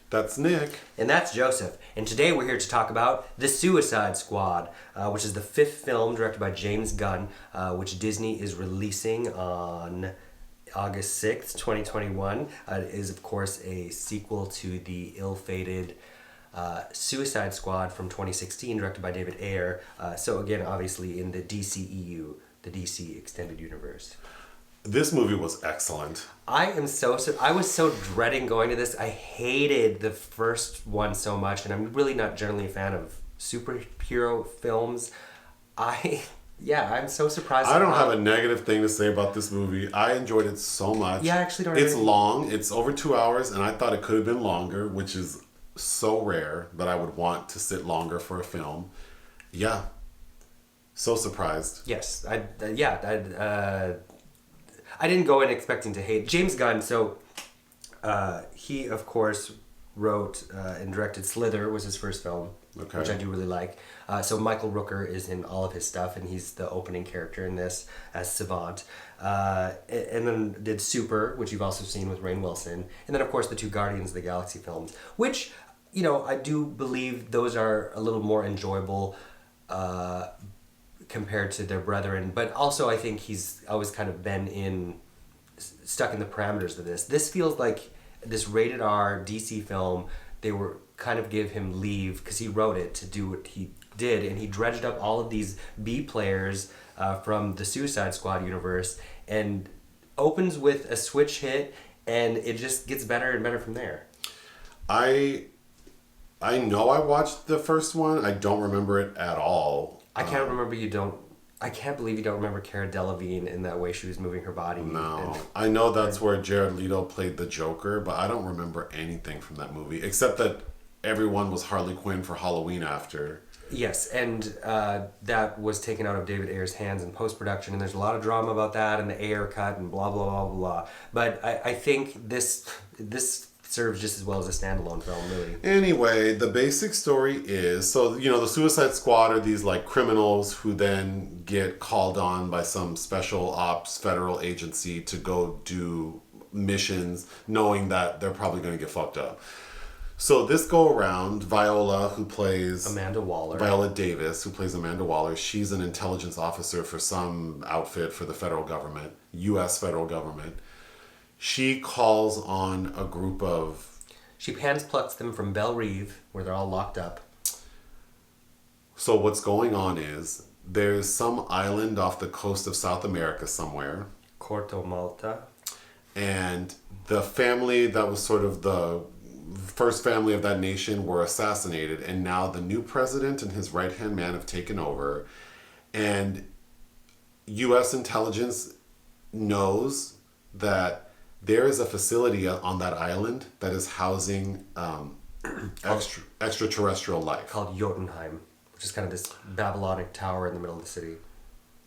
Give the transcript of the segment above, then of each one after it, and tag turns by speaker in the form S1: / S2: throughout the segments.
S1: That's Nick.
S2: And that's Joseph. And today we're here to talk about The Suicide Squad, which is the 5th film directed by James Gunn, which Disney is releasing on August 6th, 2021. It is, of course, a sequel to the ill-fated Suicide Squad from 2016, directed by David Ayer. So again, obviously in the DCEU, the DC Extended Universe.
S1: This movie was excellent.
S2: I was so dreading going to this. I hated the first one so much, and I'm really not generally a fan of superhero films. I'm so surprised.
S1: I don't have a negative thing to say about this movie. I enjoyed it so much.
S2: Yeah, I actually don't.
S1: It's long. It's over 2 hours, and I thought it could have been longer, which is so rare that I would want to sit longer for a film. Yeah. So surprised.
S2: Yes. I didn't go in expecting to hate James Gunn. So he, of course, wrote and directed Slither, was his first film, which I do really like. So Michael Rooker is in all of his stuff, and he's the opening character in this as Savant. And then did Super, which you've also seen with Rainn Wilson. And then, of course, the 2 Guardians of the Galaxy films, which, you know, I do believe those are a little more enjoyable compared to their brethren, but also I think he's always kind of been stuck in the parameters of this. This feels like this rated R DC film. They were kind of give him leave because he wrote it to do what he did, and he dredged up all of these B players from the Suicide Squad universe, and opens with a switch hit, and it just gets better and better from there.
S1: I know I watched the first one. I don't remember it at all.
S2: I can't believe you don't remember Cara Delevingne in that way she was moving her body.
S1: No. I know that's where Jared Leto played the Joker, but I don't remember anything from that movie, except that everyone was Harley Quinn for Halloween after.
S2: Yes, and that was taken out of David Ayer's hands in post-production, and there's a lot of drama about that, and the Ayer cut, and blah, blah, blah, blah. But I think this serves just as well as a standalone film, really.
S1: Anyway, the basic story is, so, you know, the Suicide Squad are these, like, criminals who then get called on by some special ops federal agency to go do missions, knowing that they're probably going to get fucked up. So this go around, Viola, who plays... Viola Davis, who plays Amanda Waller, she's an intelligence officer for some outfit for the federal government, U.S. federal government. She calls on a group of...
S2: She plucks them from Belle Reve, where they're all locked up.
S1: So what's going on is, there's some island off the coast of South America somewhere.
S2: Corto Maltese.
S1: And the family that was sort of the first family of that nation were assassinated. And now the new president and his right-hand man have taken over. And U.S. intelligence knows that there is a facility on that island that is housing extraterrestrial life.
S2: Called Jotunheim, which is kind of this Babylonic tower in the middle of the city.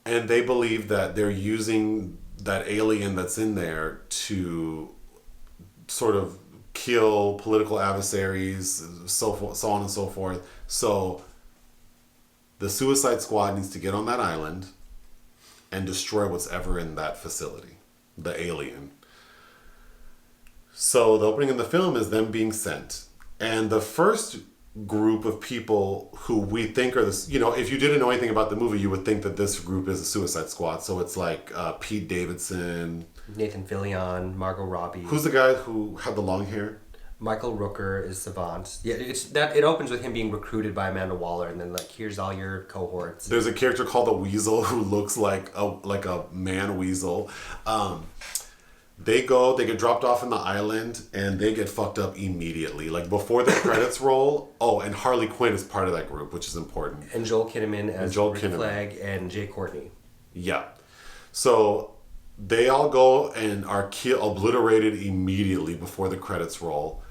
S1: And they believe that they're using that alien that's in there to sort of kill political adversaries, so on and so forth. So the Suicide Squad needs to get on that island and destroy what's ever in that facility, the alien. So the opening of the film is them being sent. And the first group of people who we think are this, you know, if you didn't know anything about the movie, you would think that this group is a Suicide Squad. So it's like Pete Davidson,
S2: Nathan Fillion, Margot Robbie.
S1: Who's the guy who had the long hair?
S2: Michael Rooker is Savant. Yeah, it opens with him being recruited by Amanda Waller, and then like, here's all your cohorts.
S1: There's a character called the Weasel who looks like a man weasel. They get dropped off in the island, and they get fucked up immediately. Like, before the credits roll. Oh, and Harley Quinn is part of that group, which is important.
S2: And Joel Kinnaman as Rick Flag and Jay Courtney.
S1: Yeah. So they all go and are obliterated immediately before the credits roll.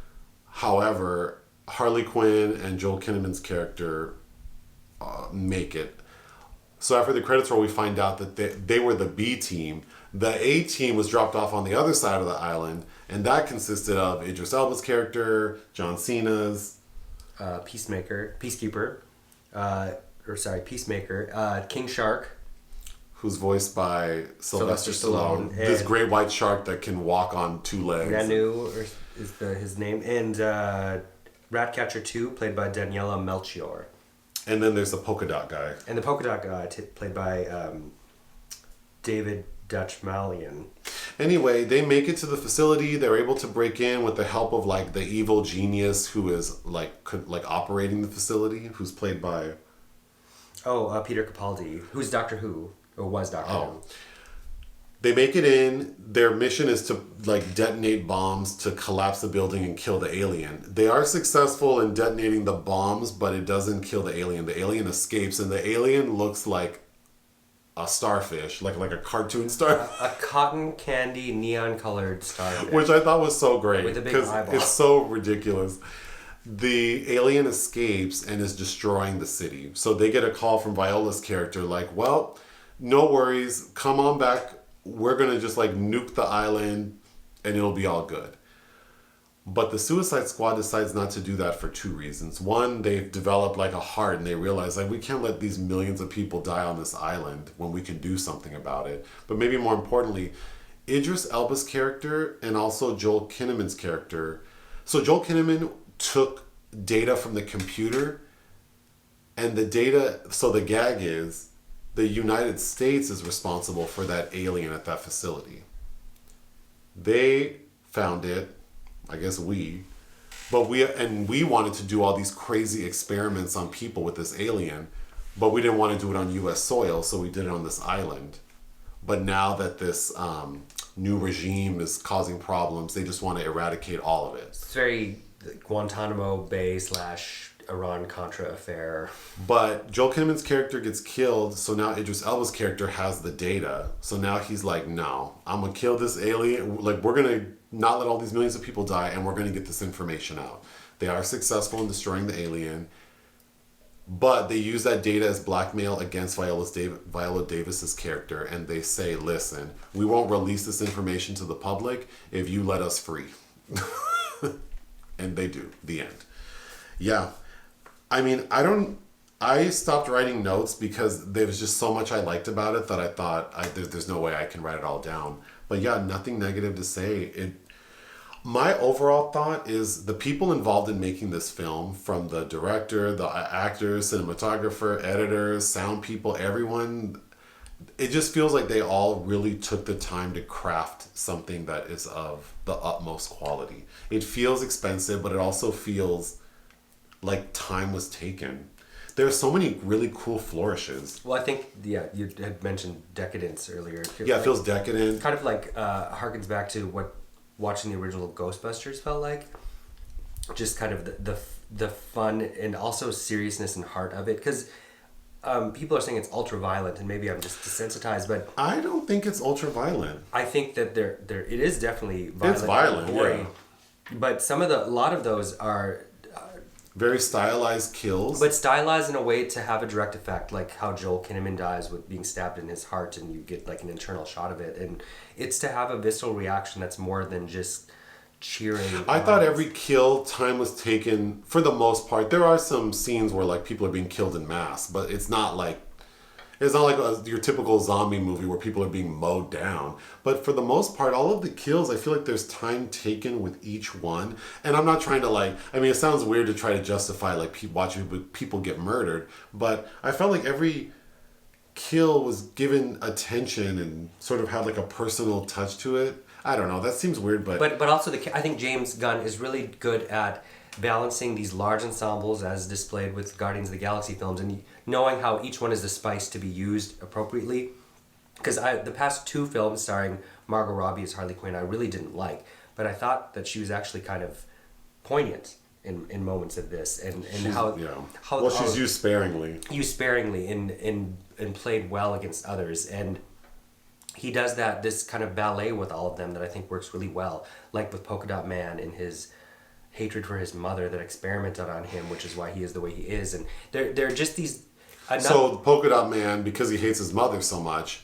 S1: However, Harley Quinn and Joel Kinnaman's character make it. So after the credits roll, we find out that they were the B team. The A team was dropped off on the other side of the island, and that consisted of Idris Elba's character, John Cena's,
S2: Peacemaker, King Shark,
S1: who's voiced by Sylvester Stallone.
S2: And
S1: This great white shark that can walk on two legs.
S2: Nanaue is his name. And Ratcatcher 2, played by Daniela Melchior.
S1: And then there's the polka dot guy.
S2: And the polka dot guy, played by David Dutchmalion.
S1: Anyway, they make it to the facility. They're able to break in with the help of like the evil genius who is like operating the facility, who's played by
S2: Peter Capaldi, who's Doctor Who, or was Doctor Who.
S1: They make it in. Their mission is to like detonate bombs to collapse the building and kill the alien. They are successful in detonating the bombs, but it doesn't kill the alien. The alien escapes, and the alien looks like a starfish, like a cartoon star.
S2: A cotton candy neon colored starfish.
S1: Which I thought was so great.
S2: With a big eyeball.
S1: It's so ridiculous. The alien escapes and is destroying the city. So they get a call from Viola's character like, well, no worries, come on back. We're going to just like nuke the island and it'll be all good. But the Suicide Squad decides not to do that for two reasons. One, they've developed like a heart and they realize like we can't let these millions of people die on this island when we can do something about it. But maybe more importantly, Idris Elba's character and also Joel Kinnaman's character. So Joel Kinnaman took data from the computer, and the data, so the gag is the United States is responsible for that alien at that facility. They found it, I guess we wanted to do all these crazy experiments on people with this alien, but we didn't want to do it on US soil, so we did it on this island. But now that this new regime is causing problems, they just want to eradicate all of it.
S2: It's very Guantanamo Bay / Iran-Contra affair.
S1: But Joel Kinnaman's character gets killed, so now Idris Elba's character has the data. So now he's like, no, I'm going to kill this alien. Like, we're going to not let all these millions of people die, and we're going to get this information out. They are successful in destroying the alien, but they use that data as blackmail against Viola Davis's character, and they say, listen, we won't release this information to the public if you let us free. And they do. The end. Yeah. I mean, I stopped writing notes because there was just so much I liked about it that I thought there's no way I can write it all down. But yeah, nothing negative to say. My overall thought is the people involved in making this film, from the director, the actors, cinematographer, editors, sound people, everyone, it just feels like they all really took the time to craft something that is of the utmost quality. It feels expensive, but it also feels like time was taken. There are so many really cool flourishes.
S2: Well, I think, you had mentioned decadence earlier.
S1: It feels decadent.
S2: Kind of like harkens back to what watching the original Ghostbusters felt like. Just kind of the fun and also seriousness and heart of it. Because people are saying it's ultra violent, and maybe I'm just desensitized, but
S1: I don't think it's ultra violent.
S2: I think that it is definitely violent.
S1: It's violent,
S2: and gory,
S1: yeah.
S2: But a lot of those are
S1: very stylized kills,
S2: but stylized in a way to have a direct effect, like how Joel Kinnaman dies with being stabbed in his heart, and you get like an internal shot of it, and it's to have a visceral reaction that's more than just cheering.
S1: I thought every kill time was taken for the most part. There are some scenes where like people are being killed in mass, but it's not like your typical zombie movie where people are being mowed down. But for the most part, all of the kills, I feel like there's time taken with each one. And I'm not trying to it sounds weird to try to justify watching people get murdered, but I felt like every kill was given attention and sort of had like a personal touch to it. I don't know. That seems weird, but
S2: also I think James Gunn is really good at balancing these large ensembles as displayed with Guardians of the Galaxy films, and knowing how each one is the spice to be used appropriately. Because the past two films starring Margot Robbie as Harley Quinn I really didn't like, but I thought that she was actually kind of poignant in moments of this, and
S1: she's used sparingly.
S2: Used sparingly and played well against others, and he does this kind of ballet with all of them that I think works really well, like with Polka Dot Man and his hatred for his mother that experimented on him, which is why he is the way he is. And there are just these...
S1: So Polka Dot Man, because he hates his mother so much,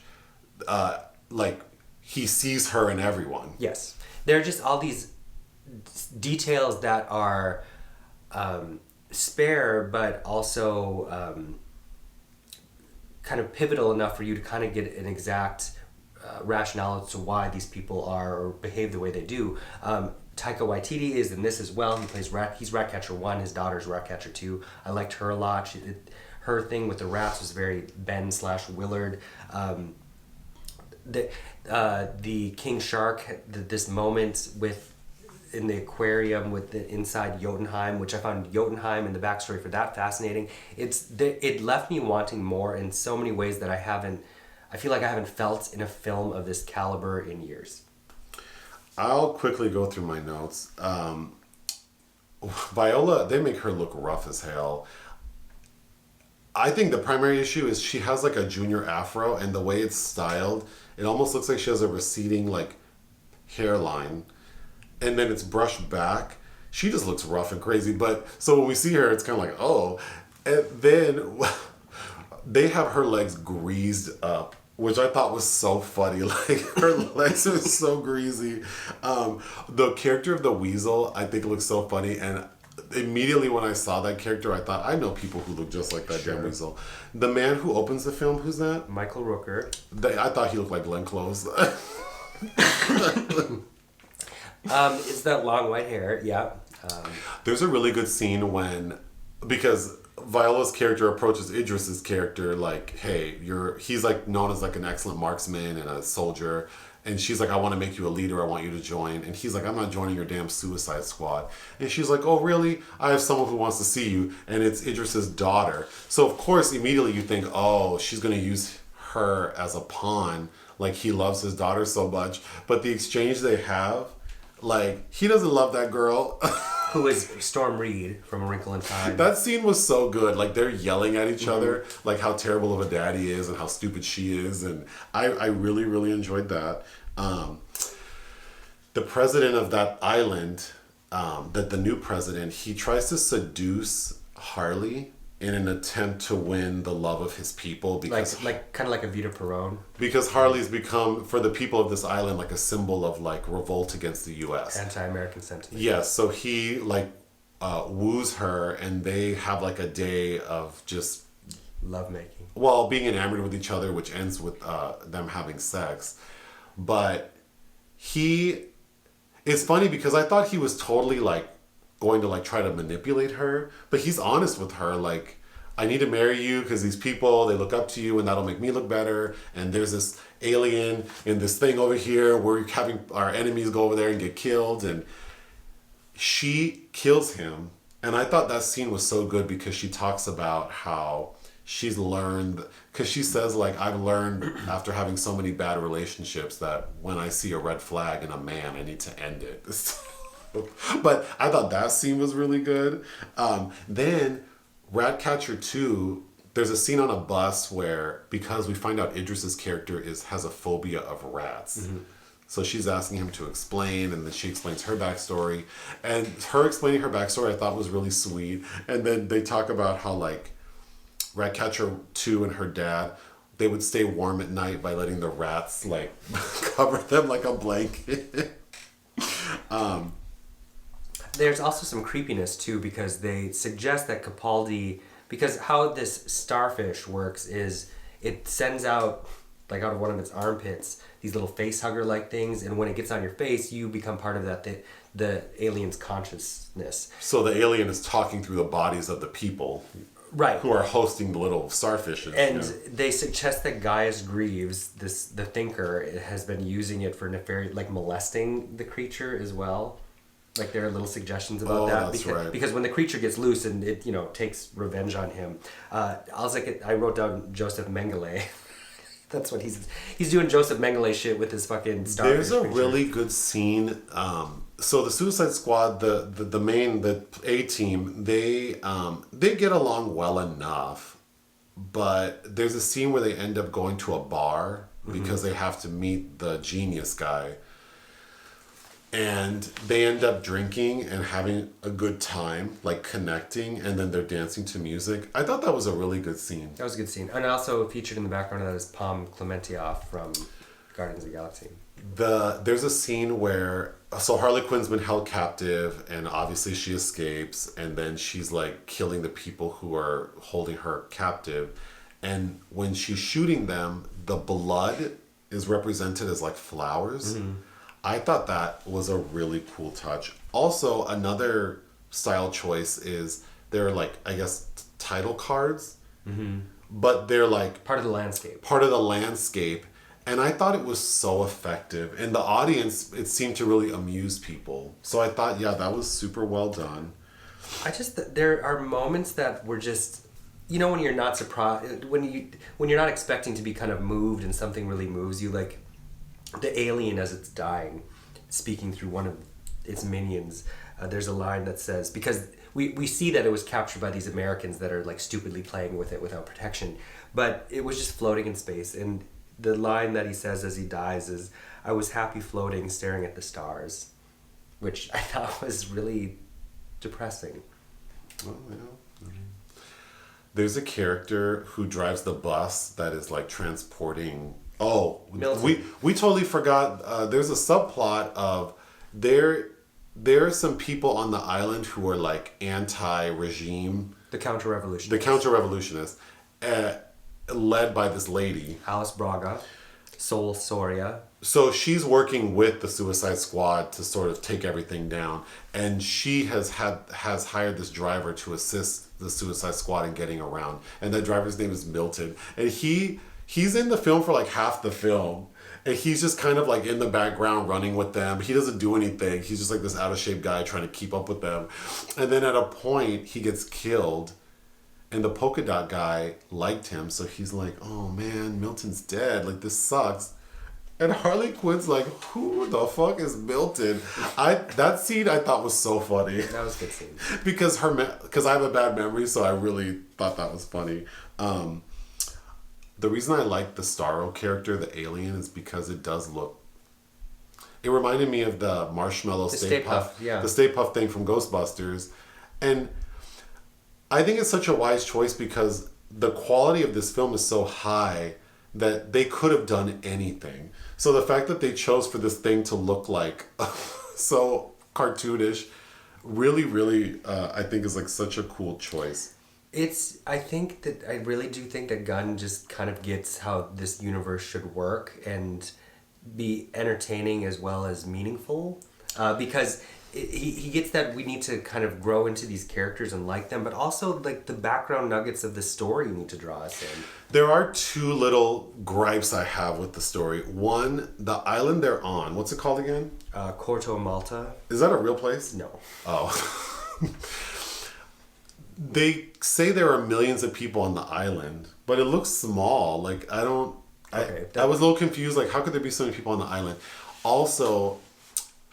S1: he sees her in everyone.
S2: Yes. There are just all these details that are spare, but also kind of pivotal enough for you to kind of get an exact rationale as to why these people are or behave the way they do. Taika Waititi is in this as well. He plays he's Ratcatcher 1, his daughter's Ratcatcher 2. I liked her a lot. Her thing with the rats was very Ben/Willard. The King Shark, this moment in the aquarium with the inside Jotunheim, which I found Jotunheim and the backstory for that fascinating. It left me wanting more in so many ways that I feel like I haven't felt in a film of this caliber in years.
S1: I'll quickly go through my notes. Viola, they make her look rough as hell. I think the primary issue is she has like a junior afro, and the way it's styled, it almost looks like she has a receding like hairline, and then it's brushed back. She just looks rough and crazy. But so when we see her, it's kind of like, oh. And then they have her legs greased up, which I thought was so funny. Like, her legs are so greasy. The character of the Weasel, I think, looks so funny. And immediately when I saw that character, I thought, I know people who look just like that damn Weasel. The man who opens the film, who's that?
S2: Michael Rooker.
S1: I thought he looked like Glenn Close.
S2: It's that long white hair, yeah.
S1: There's a really good scene because Viola's character approaches Idris's character like, hey, he's like known as like an excellent marksman and a soldier, and she's like, I want to make you a leader, I want you to join. And he's like, I'm not joining your damn Suicide Squad. And she's like, oh really? I have someone who wants to see you, and it's Idris's daughter. So of course immediately you think, oh, she's gonna use her as a pawn, like he loves his daughter so much. But the exchange they have, like, he doesn't love that girl.
S2: Who is Storm Reed from A Wrinkle in Time.
S1: That scene was so good. Like, they're yelling at each other, like how terrible of a dad he is and how stupid she is. And I really, really enjoyed that. The president of that island, the new president, he tries to seduce Harley in an attempt to win the love of his people, because
S2: kind of like a Vita Perone.
S1: Because Harley's become, for the people of this island, like a symbol of like revolt against the U.S.
S2: Anti-American sentiment.
S1: Yes, so he like woos her, and they have like a day of just
S2: lovemaking.
S1: Well, being enamored with each other, which ends with them having sex. But it's funny because I thought he was totally like going to like try to manipulate her, but he's honest with her, like, I need to marry you because these people, they look up to you and that'll make me look better, and there's this alien and this thing over here, we're having our enemies go over there and get killed, and she kills him. And I thought that scene was so good because she talks about how she's learned, because she says like, I've learned after having so many bad relationships that when I see a red flag in a man, I need to end it. But I thought that scene was really good. Then Ratcatcher 2, there's a scene on a bus where, because we find out Idris's character has a phobia of rats. Mm-hmm. So she's asking him to explain, and then she explains her backstory. And her explaining her backstory I thought was really sweet. And then they talk about how like Ratcatcher 2 and her dad, they would stay warm at night by letting the rats like cover them like a blanket.
S2: There's also some creepiness too, because they suggest that Capaldi, because how this starfish works is it sends out, like out of one of its armpits, these little face hugger like things, and when it gets on your face, you become part of the alien's consciousness.
S1: So the alien is talking through the bodies of the people,
S2: right,
S1: who are hosting the little starfishes.
S2: And they suggest that Gaius Grieves, the thinker, has been using it for nefarious, like molesting the creature as well. Like there are little suggestions about that.
S1: That's
S2: because,
S1: right.
S2: Because when the creature gets loose and it takes revenge on him, I wrote down Joseph Mengele. That's what he's doing Joseph Mengele shit with his fucking starfish.
S1: There's a really good scene. So the Suicide Squad, the A team, they get along well enough, but there's a scene where they end up going to a bar because they have to meet the genius guy. And they end up drinking and having a good time, like connecting, and then they're dancing to music. I thought that was a really good scene.
S2: That was a good scene. And also featured in the background of that is Palm Clementieff from Guardians of the Galaxy.
S1: There's a scene where, so Harley Quinn's been held captive, and obviously she escapes, and then she's like killing the people who are holding her captive. and when she's shooting them, the blood is represented as like flowers. I thought that was a really cool touch. Also, another style choice is they're like, I guess, title cards, but they're like
S2: Part of the landscape.
S1: Part of the landscape. And I thought it was so effective. And the audience, it seemed to really amuse people. So I thought, yeah, that was super well done.
S2: There are moments that were just, you know, when you're not surprised, when you're not expecting to be kind of moved and something really moves you, like the alien as it's dying, speaking through one of its minions. There's a line that says, because we see that it was captured by these Americans that are like stupidly playing with it without protection, but it was just floating in space. And the line that he says as he dies is, "I was happy floating, staring at the stars," which I thought was really depressing.
S1: Well, yeah. There's a character who drives the bus that is like transporting. Oh,
S2: Milton.
S1: we totally forgot. There's a subplot of there are some people on the island who are like anti-regime.
S2: The counter-revolutionists.
S1: The counter-revolutionists, led by this lady,
S2: Alice Braga, Sol Soria.
S1: So she's working with the Suicide Squad to sort of take everything down, and she has hired this driver to assist the Suicide Squad in getting around, and that driver's name is Milton, and he's in the film for like half the film, and he's just kind of like in the background running with them. He doesn't do anything. He's just like this out of shape guy trying to keep up with them, and then at a point he gets killed. And the polka dot guy liked him, so he's like, "Oh man, Milton's dead. Like, this sucks." And Harley Quinn's like, "Who the fuck is Milton?" That scene I thought was so funny.
S2: That was a good scene.
S1: because I have a bad memory, so I really thought that was funny. The reason I like the Starro character, the alien, is because it does look. It reminded me of the marshmallow Stay Puft, the Stay Puft thing from Ghostbusters, and I think it's such a wise choice because the quality of this film is so high that they could have done anything. So the fact that they chose for this thing to look like so cartoonish really, really, I think is like such a cool choice.
S2: I really do think that Gunn just kind of gets how this universe should work and be entertaining as well as meaningful. Because he gets that we need to kind of grow into these characters and like them, but also like the background nuggets of the story need to draw us in.
S1: There are two little gripes I have with the story. One, the island they're on, what's it called again?
S2: Corto Maltese.
S1: Is that a real place?
S2: No.
S1: Oh. They say there are millions of people on the island, but it looks small. Like, I was a little confused. Like, how could there be so many people on the island? Also,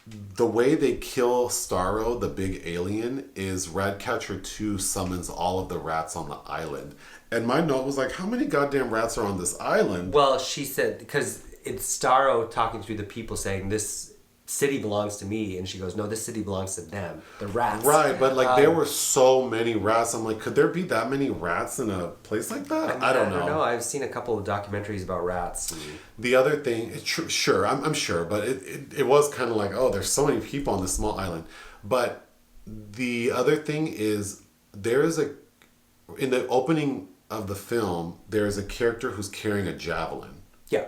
S1: the way they kill Starro, the big alien, is Ratcatcher 2 summons all of the rats on the island. And my note was like, how many goddamn rats are on this island?
S2: Well, she said, because it's Starro talking to the people saying, this city belongs to me. And she goes, no, this city belongs to them. The rats.
S1: Right, but like there were so many rats. I'm like, could there be that many rats in a place like that? I don't know.
S2: I've seen a couple of documentaries about rats.
S1: The other thing, sure, I'm sure, but it was kind of like, oh, there's so many people on this small island. But the other thing is, in the opening of the film, there is a character who's carrying a javelin.
S2: Yeah,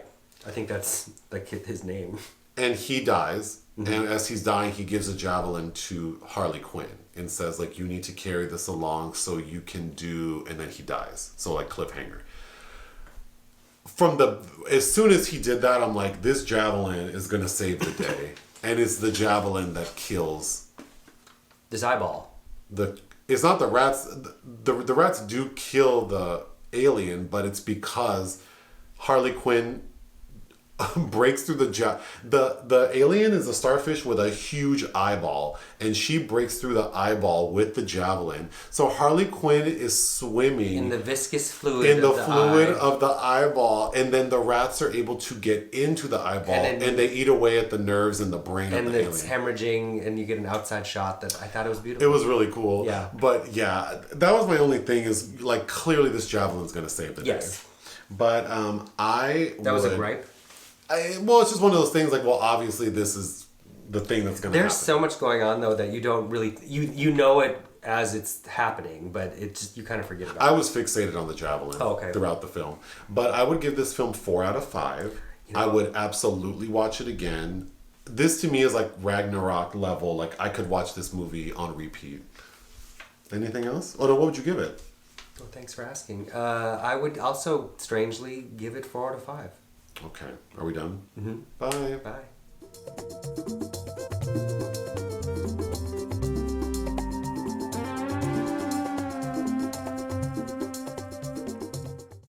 S2: I think that's like his name.
S1: And he dies, and as he's dying, he gives a javelin to Harley Quinn and says, like, you need to carry this along so you can do, and then he dies. So, like, cliffhanger. As soon as he did that, I'm like, this javelin is going to save the day. And it's the javelin that kills
S2: this eyeball.
S1: It's not the rats. The rats do kill the alien, but it's because Harley Quinn breaks through the alien is a starfish with a huge eyeball, and she breaks through the eyeball with the javelin. So Harley Quinn is swimming
S2: in the viscous fluid
S1: of the eyeball, and then the rats are able to get into the eyeball, and they eat away at the nerves and the brain of the alien. And
S2: it's hemorrhaging, and you get an outside shot that I thought it was beautiful.
S1: It was really cool.
S2: Yeah.
S1: But yeah, that was my only thing is, like, clearly this javelin's going to save the day.
S2: Yes.
S1: But
S2: That was a gripe?
S1: Well, it's just one of those things like, well, obviously this is the thing that's going to happen.
S2: There's so much going on, though, that you don't really... You know it as it's happening, but it just, you kind of forget about
S1: I
S2: it.
S1: was fixated on the javelin
S2: okay.
S1: throughout the film. But I would give this film 4 out of 5. I would absolutely watch it again. This to me is like Ragnarok level. Like I could watch this movie on repeat. Anything else? Oh no, what would you give it?
S2: Well, thanks for asking. I would also strangely give it 4 out of 5.
S1: Okay. Are we done?
S2: Mm-hmm.
S1: Bye.
S2: Bye.